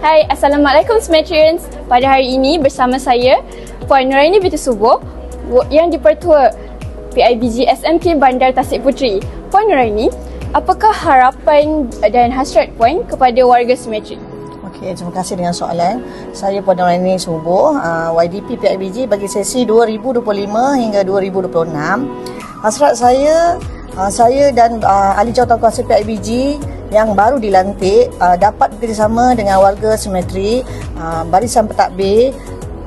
Hai, Assalamualaikum Smetrians. Pada hari ini bersama saya Puan Nuraini binti Subuh yang dipertua PIBG SMK Bandar Tasik Puteri. Puan Nuraini, apakah harapan dan hasrat Puan kepada warga Semetri? Okey, terima kasih dengan soalan. Saya Puan Nuraini Subuh, YDP PIBG bagi sesi 2025 hingga 2026. Hasrat saya dan ahli jawatankuasa PIBG yang baru dilantik dapat bekerjasama dengan warga Semetri, barisan pentadbir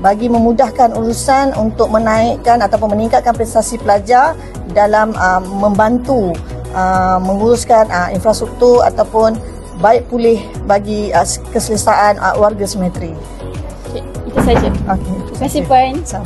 bagi memudahkan urusan untuk menaikkan ataupun meningkatkan prestasi pelajar dalam membantu menguruskan infrastruktur ataupun baik pulih bagi keselesaan warga Semetri. Okay, itu saja. Okey, terima kasih Puan. Sama.